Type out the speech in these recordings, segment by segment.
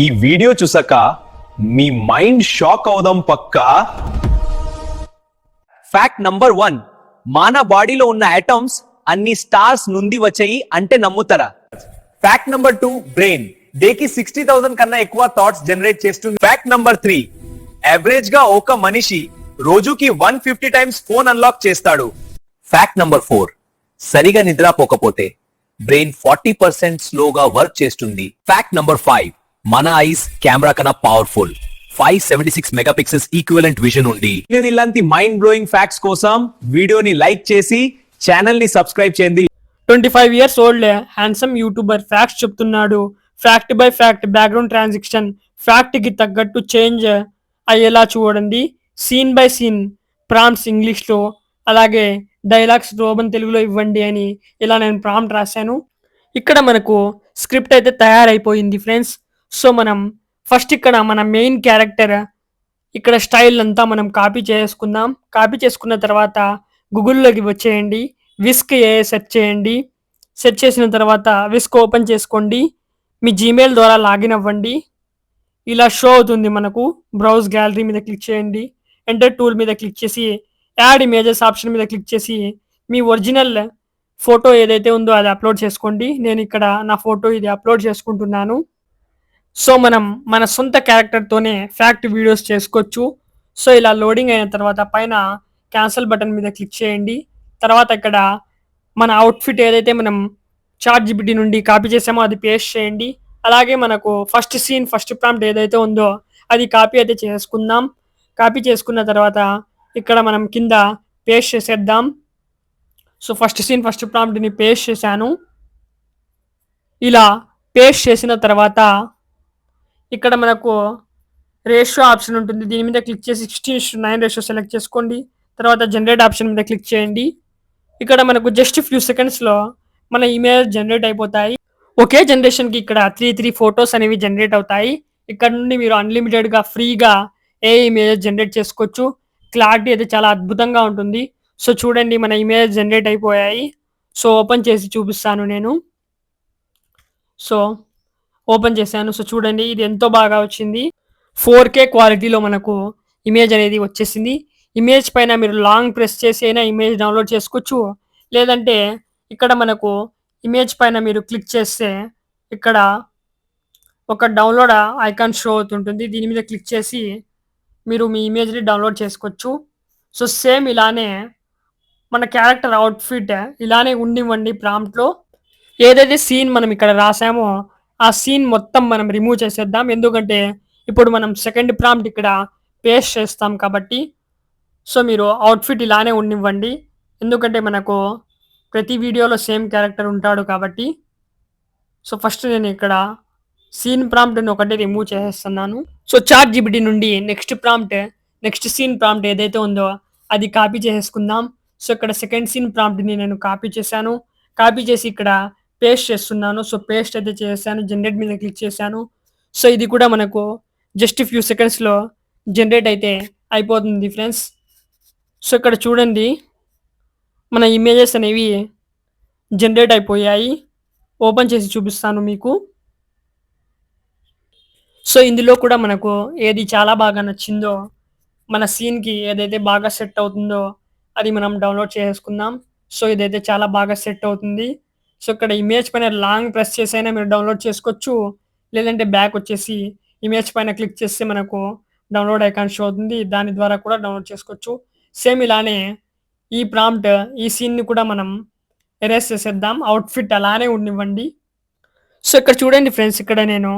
ఈ వీడియో చూసాక మీ mind shock అవడం పక్కా. ఫ్యాక్ట్ నంబర్ 1, మన బాడీలో ఉన్న అటమ్స్ అన్ని స్టార్స్ నుండి వచ్చాయి అంటే నమ్ముతారా? ఫ్యాక్ట్ నంబర్ 2, బ్రెయిన్ డేకి 60,000 కన్నా ఎక్కువ థాట్స్ జనరేట్ చేస్తుంది. ఫ్యాక్ట్ నంబర్ 3, యావరేజ్ గా ఒక మనిషి రోజుకి 150 టైమ్స్ ఫోన్ అన్లాక్ చేస్తాడు. ఫ్యాక్ట్ నంబర్ 4, సరిగా నిద్రపోకపోతే బ్రెయిన్ 40% స్లోగా వర్క్ చేస్తుంది. ఫ్యాక్ట్ నంబర్ 5, మన ఐస్ కెమెరా కన్నా పవర్ఫుల్. 576 మెగాపిక్సెల్స్ ఈక్వివలెంట్ విజన్ ఉంది. ఇలాంటి మైండ్ బ్లోయింగ్ ఫ్యాక్ట్స్ కోసం వీడియోని లైక్ చేసి ఛానల్ ని సబ్స్క్రైబ్ చేయండి. 25 years old handsome YouTuber facts చెప్తున్నాడు. Fact by fact background transaction fact కి తగ్గట్టు చేంజ్ అయ్యేలా చూడండి. సీన్ బై సీన్ ప్రాంప్ట్స్ ఇంగ్లీష్లో, అలాగే డైలాగ్స్ రోమన్ తెలుగులో ఇవ్వండి అని ఇలా నేను ప్రాంప్ట్ రాశాను. ఇక్కడ మనకు స్క్రిప్ట్ అయితే తయారైపోయింది ఫ్రెండ్స్. సో మనం ఫస్ట్ ఇక్కడ మన మెయిన్ క్యారెక్టర్ ఇక్కడ స్టైల్ అంతా మనం కాపీ చేసుకుందాం. కాపీ చేసుకున్న తర్వాత గూగుల్లోకి వచ్చేయండి, విస్క్ ఏ సెర్చ్ చేయండి. సెర్చ్ చేసిన తర్వాత విస్క్ ఓపెన్ చేసుకోండి. మీ జీమెయిల్ ద్వారా లాగిన్ అవ్వండి. ఇలా షో అవుతుంది మనకు. బ్రౌజ్ గ్యాలరీ మీద క్లిక్ చేయండి. ఎంటర్ టూల్ మీద క్లిక్ చేసి యాడ్ ఇమేజెస్ ఆప్షన్ మీద క్లిక్ చేసి మీ ఒరిజినల్ ఫోటో ఏదైతే ఉందో అది అప్లోడ్ చేసుకోండి. నేను ఇక్కడ నా ఫోటో ఇది అప్లోడ్ చేసుకుంటున్నాను. సో మనం మన సొంత క్యారెక్టర్తోనే ఫ్యాక్ట్ వీడియోస్ చేసుకోవచ్చు. సో ఇలా లోడింగ్ అయిన తర్వాత పైన క్యాన్సిల్ బటన్ మీద క్లిక్ చేయండి. తర్వాత ఇక్కడ మన అవుట్ఫిట్ ఏదైతే మనం చాట్ జీపీటీ నుండి కాపీ చేసామో అది పేస్ట్ చేయండి. అలాగే మనకు ఫస్ట్ సీన్ ఫస్ట్ ప్రాంప్ట్ ఏదైతే ఉందో అది కాపీ అయితే చేసుకుందాం. కాపీ చేసుకున్న తర్వాత ఇక్కడ మనం కింద పేస్ట్ చేసేద్దాం. సో ఫస్ట్ సీన్ ఫస్ట్ ప్రాంప్ట్ని పేస్ట్ చేశాను. ఇలా పేస్ట్ చేసిన తర్వాత ఇక్కడ మనకు రేషియో ఆప్షన్ ఉంటుంది. దీని మీద క్లిక్ చేసి 16:9 రేషియో సెలెక్ట్ చేసుకోండి. తర్వాత జనరేట్ ఆప్షన్ మీద క్లిక్ చేయండి. ఇక్కడ మనకు జస్ట్ ఫ్యూ సెకండ్స్లో మన ఇమేజ్ జనరేట్ అయిపోతాయి. ఒకే జనరేషన్కి ఇక్కడ 3 ఫొటోస్ అనేవి జనరేట్ అవుతాయి. ఇక్కడ నుండి మీరు అన్లిమిటెడ్గా ఫ్రీగా ఏ ఇమేజ్ జనరేట్ చేసుకోవచ్చు. క్లారిటీ అయితే చాలా అద్భుతంగా ఉంటుంది. సో చూడండి, మన ఇమేజ్ జనరేట్ అయిపోయాయి. సో ఓపెన్ చేసి చూపిస్తాను నేను. సో ఓపెన్ చేశాను. సో చూడండి, ఇది ఎంతో బాగా వచ్చింది. 4K క్వాలిటీలో మనకు ఇమేజ్ అనేది వచ్చేసింది. ఇమేజ్ పైన మీరు లాంగ్ ప్రెస్ చేసి అయినా ఇమేజ్ డౌన్లోడ్ చేసుకోవచ్చు. లేదంటే ఇక్కడ మనకు ఇమేజ్ పైన మీరు క్లిక్ చేస్తే ఇక్కడ ఒక డౌన్లోడ్ ఐకాన్ షో అవుతుంటుంది. దీని మీద క్లిక్ చేసి మీరు మీ ఇమేజ్ని డౌన్లోడ్ చేసుకోవచ్చు. సో సేమ్ ఇలానే మన క్యారెక్టర్ అవుట్ఫిట్ ఇలానే ఉండివ్వండి. ప్రాంప్ట్లో ఏదైతే సీన్ మనం ఇక్కడ రాసామో ఆ సీన్ మొత్తం మనం రిమూవ్ చేసేద్దాం. ఎందుకంటే ఇప్పుడు మనం సెకండ్ ప్రాంప్ట్ ఇక్కడ పేస్ట్ చేస్తాం కాబట్టి. సో మీరు అవుట్ఫిట్ ఇలానే ఉండివ్వండి. ఎందుకంటే మనకు ప్రతి వీడియోలో సేమ్ క్యారెక్టర్ ఉంటాడు కాబట్టి. సో ఫస్ట్ నేను ఇక్కడ సీన్ ప్రాంప్ట్ని ఒకటి రిమూవ్ చేసేస్తున్నాను. సో చాట్ జీపీటీ నుండి నెక్స్ట్ సీన్ ప్రాంప్ట్ ఏదైతే ఉందో అది కాపీ చేసేసుకుందాం. సో ఇక్కడ సెకండ్ సీన్ ప్రాంప్ట్ని నేను కాపీ చేశాను. కాపీ చేసి ఇక్కడ పేస్ట్ చేస్తున్నాను. సో పేస్ట్ అయితే చేశాను. జనరేట్ మీద క్లిక్ చేశాను. సో ఇది కూడా మనకు జస్ట్ ఫ్యూ సెకండ్స్లో జనరేట్ అయితే అయిపోతుంది ఫ్రెండ్స్. సో ఇక్కడ చూడండి, మన ఇమేజెస్ అనేవి జనరేట్ అయిపోయాయి. ఓపెన్ చేసి చూపిస్తాను మీకు. సో ఇందులో కూడా మనకు ఏది చాలా బాగా నచ్చిందో, మన సీన్కి ఏదైతే బాగా సెట్ అవుతుందో అది మనం డౌన్లోడ్ చేసుకుందాం. సో ఇదైతే చాలా బాగా సెట్ అవుతుంది. సో ఇక్కడ ఇమేజ్ పైన లాంగ్ ప్రెస్ చేసైనా మీరు డౌన్లోడ్ చేసుకోవచ్చు. లేదంటే బ్యాక్ వచ్చేసి ఇమేజ్ పైన క్లిక్ చేస్తే మనకు డౌన్లోడ్ ఐకాన్ షో అవుతుంది. దాని ద్వారా కూడా డౌన్లోడ్ చేసుకోవచ్చు. సేమ్ ఇలానే ఈ ప్రాంప్ట్ ఈ సీన్ని కూడా మనం ఎరేస్ చేసేద్దాం. అవుట్ఫిట్ అలానే ఉండివ్వండి. సో ఇక్కడ చూడండి ఫ్రెండ్స్, ఇక్కడ నేను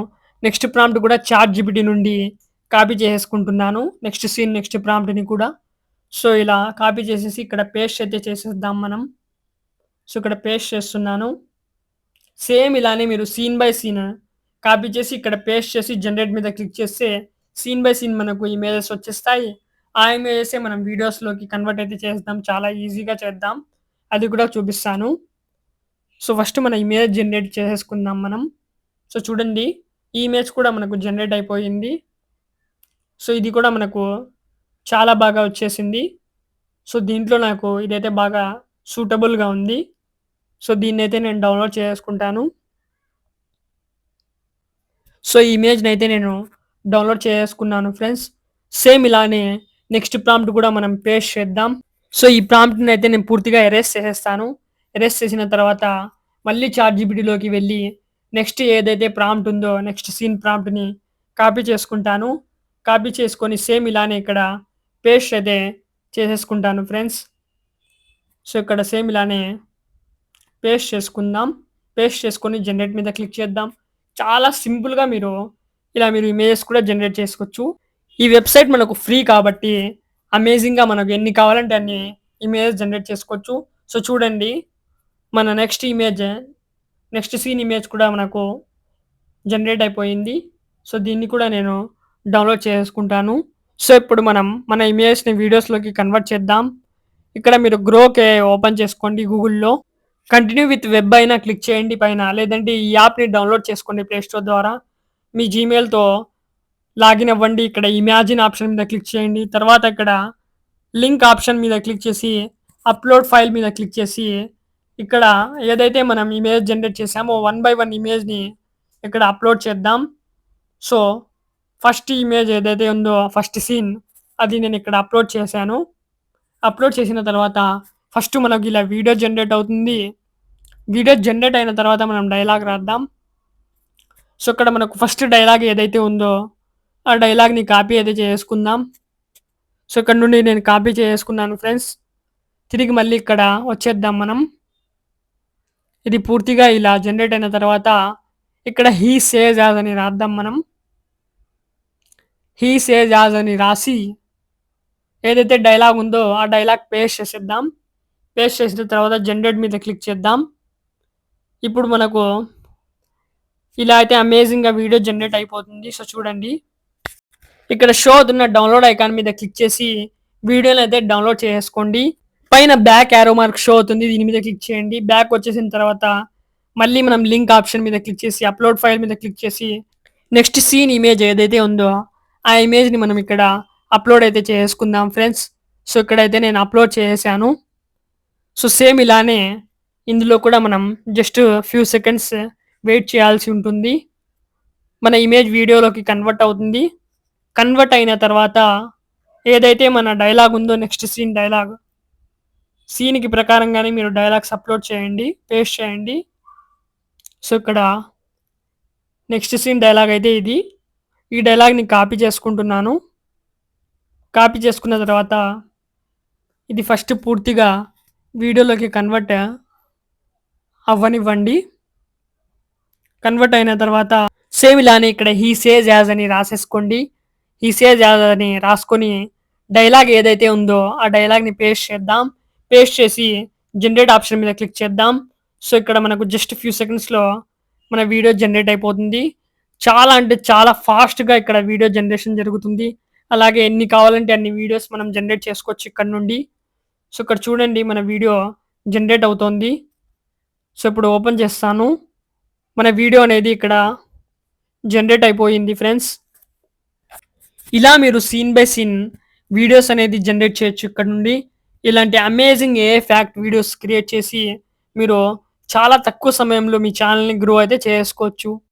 నెక్స్ట్ ప్రాంప్ట్ కూడా చాట్ జీపీటీ నుండి కాపీ చేసుకుంటున్నాను. నెక్స్ట్ సీన్ నెక్స్ట్ ప్రాంప్ట్ని కూడా. సో ఇలా కాపీ చేసేసి ఇక్కడ పేస్ట్ అయితే చేసేద్దాం మనం. సో ఇక్కడ పేస్ట్ చేస్తున్నాను. సేమ్ ఇలానే మీరు సీన్ బై సీన్ కాపీ చేసి ఇక్కడ పేస్ట్ చేసి జనరేట్ మీద క్లిక్ చేస్తే సీన్ బై సీన్ మనకు ఇమేజెస్ వచ్చేస్తాయి. ఆ ఇమేజెస్ మనం వీడియోస్లోకి కన్వర్ట్ అయితే చేద్దాం. చాలా ఈజీగా చేద్దాం, అది కూడా చూపిస్తాను. సో ఫస్ట్ మన ఇమేజ్ జనరేట్ చేసేసుకుందాం మనం. సో చూడండి, ఈ ఇమేజ్ కూడా మనకు జనరేట్ అయిపోయింది. సో ఇది కూడా మనకు చాలా బాగా వచ్చేసింది. సో దీంట్లో నాకు ఇదైతే బాగా సూటబుల్గా ఉంది. సో దీన్ని అయితే నేను డౌన్లోడ్ చేసుకుంటాను. సో ఈ ఇమేజ్ని అయితే నేను డౌన్లోడ్ చేసుకున్నాను ఫ్రెండ్స్. సేమ్ ఇలానే నెక్స్ట్ ప్రాంప్ట్ కూడా మనం పేస్ట్ చేద్దాం. సో ఈ ప్రాంప్ట్ని అయితే నేను పూర్తిగా ఎరేస్ చేసేస్తాను. ఎరేస్ చేసిన తర్వాత మళ్ళీ చాట్‌జీపీటీలోకి వెళ్ళి నెక్స్ట్ ఏదైతే ప్రాంప్ట్ ఉందో నెక్స్ట్ సీన్ ప్రాంప్ట్‌ని కాపీ చేసుకుంటాను. కాపీ చేసుకొని సేమ్ ఇలానే ఇక్కడ పేస్ట్ అయితే చేసేసుకుంటాను ఫ్రెండ్స్. సో ఇక్కడ సేమ్ ఇలానే పేస్ట్ చేసుకుందాం. పేస్ట్ చేసుకొని జనరేట్ మీద క్లిక్ చేద్దాం. చాలా సింపుల్‌గా మీరు ఇమేజెస్ కూడా జనరేట్ చేసుకోవచ్చు. ఈ వెబ్‌సైట్ మనకు ఫ్రీ కాబట్టి అమేజింగ్‌గా మనకు ఎన్ని కావాలంటే అన్ని ఇమేజెస్ జనరేట్ చేసుకోవచ్చు. సో చూడండి, మన నెక్స్ట్ సీన్ ఇమేజ్ కూడా మనకు జనరేట్ అయిపోయింది. సో దీన్ని కూడా నేను డౌన్లోడ్ చేసుకుంటాను. సో ఇప్పుడు మనం మన ఇమేజ్‌ని వీడియోస్‌లోకి కన్వర్ట్ చేద్దాం. ఇక్కడ మీరు గ్రోకే ఓపెన్ చేసుకోండి గూగుల్‌లో. కంటిన్యూ విత్ వెబ్ అయినా క్లిక్ చేయండి పైన. లేదంటే ఈ యాప్‌ని డౌన్లోడ్ చేసుకోండి ప్లే స్టోర్ ద్వారా. మీ జీమెయిల్‌తో లాగిన్ అవ్వండి. ఇక్కడ ఇమాజిన్ ఆప్షన్ మీద క్లిక్ చేయండి. తర్వాత ఇక్కడ లింక్ ఆప్షన్ మీద క్లిక్ చేసి అప్లోడ్ ఫైల్ మీద క్లిక్ చేసి ఇక్కడ ఏదైతే మనం ఇమేజ్ జనరేట్ చేసామో 1 బై 1 ఇమేజ్‌ని ఇక్కడ అప్లోడ్ చేద్దాం. సో ఫస్ట్ ఇమేజ్ ఏదైతే ఉందో ఫస్ట్ సీన్ అది నేను ఇక్కడ అప్లోడ్ చేశాను. అప్లోడ్ చేసిన తర్వాత ఫస్ట్ మనకి ఇలా వీడియో జనరేట్ అవుతుంది. వీడియో జనరేట్ అయిన తర్వాత మనం డైలాగ్ రాద్దాం. సో ఇక్కడ మనకు ఫస్ట్ డైలాగ్ ఏదైతే ఉందో ఆ డైలాగ్‌ని కాపీ అయితే చేసుకుందాం. సో ఇక్కడ నుండి నేను కాపీ చేసుకున్నాను ఫ్రెండ్స్. తిరిగి మళ్ళీ ఇక్కడ వచ్చేద్దాం మనం. ఇది పూర్తిగా ఇలా జనరేట్ అయిన తర్వాత ఇక్కడ హీ సేజ్ యాజ్ అని రాద్దాం మనం. హీ సేజ్ యాజ్ అని రాసి ఏదైతే డైలాగ్ ఉందో ఆ డైలాగ్ పేస్ట్ చేసేద్దాం. పేస్ట్ చేసిన తర్వాత జనరేట్ మీద క్లిక్ చేద్దాం. ఇప్పుడు మనకు ఇలా అయితే అమేజింగ్‌గా వీడియో జనరేట్ అయిపోతుంది. సో చూడండి, ఇక్కడ షో అవుతున్న డౌన్లోడ్ ఐకాన్ మీద క్లిక్ చేసి వీడియోని అయితే డౌన్లోడ్ చేసుకోండి. పైన బ్యాక్ యారో మార్క్ షో అవుతుంది. దీని మీద క్లిక్ చేయండి. బ్యాక్ వచ్చేసిన తర్వాత మళ్ళీ మనం లింక్ ఆప్షన్ మీద క్లిక్ చేసి అప్లోడ్ ఫైల్ మీద క్లిక్ చేసి నెక్స్ట్ సీన్ ఇమేజ్ ఏదైతే ఉందో ఆ ఇమేజ్‌ని మనం ఇక్కడ అప్లోడ్ అయితే చేసుకుందాం ఫ్రెండ్స్. సో ఇక్కడైతే నేను అప్లోడ్ చేసేసాను. సో సేమ్ ఇలానే ఇందులో కూడా మనం జస్ట్ ఫ్యూ సెకండ్స్ వెయిట్ చేయాల్సి ఉంటుంది. మన ఇమేజ్ వీడియోలోకి కన్వర్ట్ అవుతుంది. కన్వర్ట్ అయిన తర్వాత ఏదైతే మన డైలాగ్ ఉందో నెక్స్ట్ సీన్ డైలాగ్, సీన్‌కి ప్రకారంగానే మీరు డైలాగ్స్ అప్లోడ్ చేయండి, పేస్ట్ చేయండి. సో ఇక్కడ నెక్స్ట్ సీన్ డైలాగ్ అయితే ఇది. ఈ డైలాగ్‌ని కాపీ చేసుకుంటున్నాను. కాపీ చేసుకున్న తర్వాత ఇది ఫస్ట్ పూర్తిగా వీడియోలోకి కన్వర్ట్ అవ్వనివ్వండి. కన్వర్ట్ అయిన తర్వాత సేమ్ ఇలానే ఇక్కడ హీ సేజ్ యాజ్ అని రాసేసుకోండి. హీ సేజ్ యాజ్ అని రాసుకొని డైలాగ్ ఏదైతే ఉందో ఆ డైలాగ్‌ని పేస్ట్ చేద్దాం. పేస్ట్ చేసి జనరేట్ ఆప్షన్ మీద క్లిక్ చేద్దాం. సో ఇక్కడ మనకు జస్ట్ ఫ్యూ సెకండ్స్‌లో మన వీడియో జనరేట్ అయిపోతుంది. చాలా అంటే చాలా ఫాస్ట్‌గా ఇక్కడ వీడియో జనరేషన్ జరుగుతుంది. అలాగే ఎన్ని కావాలంటే అన్ని వీడియోస్ మనం జనరేట్ చేసుకోవచ్చు ఇక్కడ నుండి. సో ఇక్కడ చూడండి, మన వీడియో జనరేట్ అవుతోంది. సో ఇప్పుడు ఓపెన్ చేస్తాను. మన వీడియో అనేది ఇక్కడ జనరేట్ అయిపోయింది ఫ్రెండ్స్. ఇలా మీరు సీన్ బై సీన్ వీడియోస్ అనేది జనరేట్ చేయొచ్చు ఇక్కడ నుండి. ఇలాంటి amazing AI fact videos create చేసి మీరు చాలా తక్కువ సమయంలో మీ ఛానల్‌ని గ్రో అయితే చేసుకోవచ్చు.